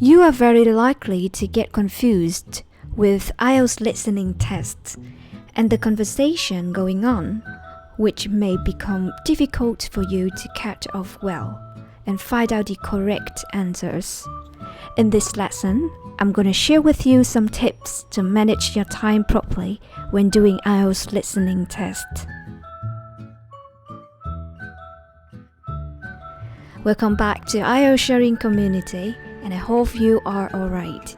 You are very likely to get confused with IELTS listening tests and the conversation going on, which may become difficult for you to catch off well and find out the correct answers. In this lesson, I'm going to share with you some tips to manage your time properly when doing IELTS listening tests. Welcome back to IELTS sharing community, and I hope you are alright.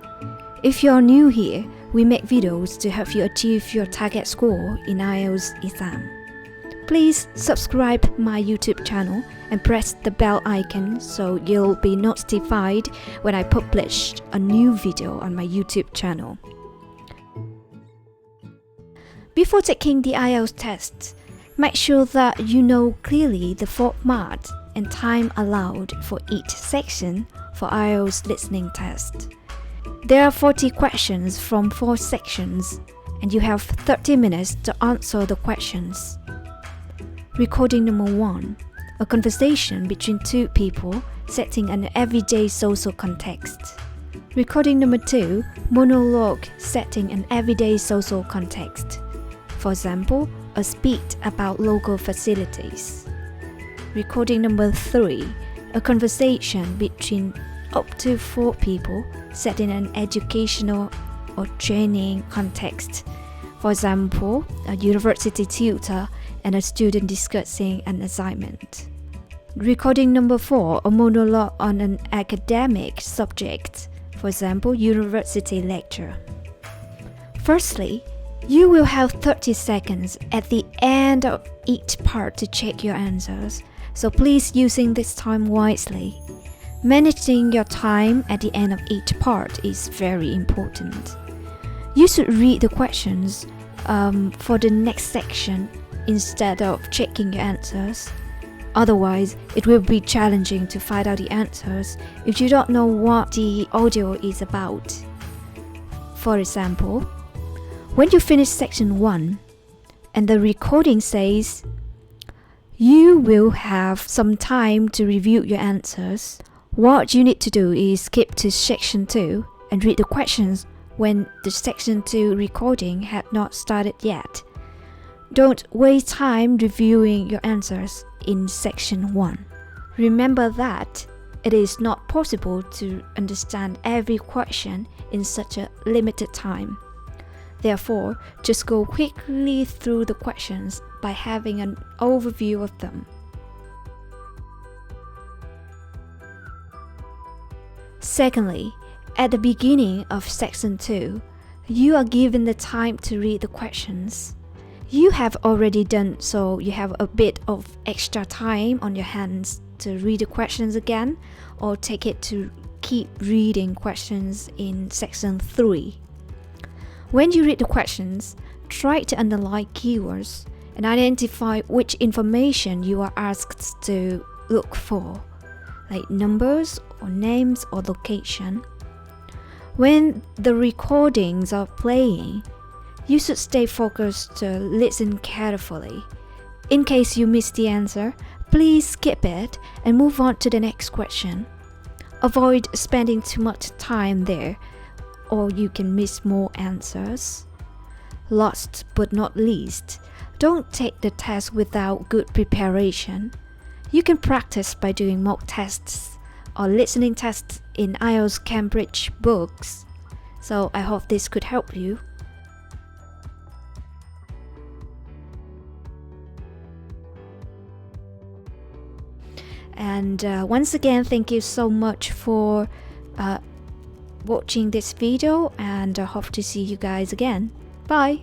If you are new here, we make videos to help you achieve your target score in IELTS exam. Please subscribe my YouTube channel and press the bell icon so you'll be notified when I publish a new video on my YouTube channel. Before taking the IELTS test, make sure that you know clearly the format and time allowed for each section for IELTS listening test. There are 40 questions from 4 sections, and you have 30 minutes to answer the questions. Recording number 1. A conversation between two people setting an everyday social context. Recording number 2. Monologue setting an everyday social context. For example, a speech about local facilities. Recording number 3. A conversation between up to 4 people set in an educational or training context. For example, a university tutor and a student discussing an assignment. Recording number 4. A monologue on an academic subject. For example, university lecture. Firstly, you will have 30 seconds at the end of each part to check your answers, so please using this time wisely. Managing your time at the end of each part is very important. You should read the questions for the next section instead of checking your answers. Otherwise, it will be challenging to find out the answers if you don't know what the audio is about. For example, when you finish section 1 and the recording says, you will have some time to review your answers, what you need to do is skip to section 2 and read the questions when the section 2 recording had not started yet. Don't waste time reviewing your answers in section 1. Remember that it is not possible to understand every question in such a limited time. Therefore, just go quickly through the questions by having an overview of them. Secondly, at the beginning of section 2, you are given the time to read the questions. You have already done so you have a bit of extra time on your hands to read the questions again, or take it to keep reading questions in section 3. When you read the questions, try to underline keywords and identify which information you are asked to look for, like numbers or names or location. When the recordings are playing, you should stay focused to listen carefully. In case you miss the answer, please skip it and move on to the next question. Avoid spending too much time there, or you can miss more answers. Last but not least, don't take the test without good preparation. You can practice by doing mock tests or listening tests in IELTS Cambridge books. So I hope this could help you. And once again, thank you so much for watching this video, and I hope to see you guys again. Bye!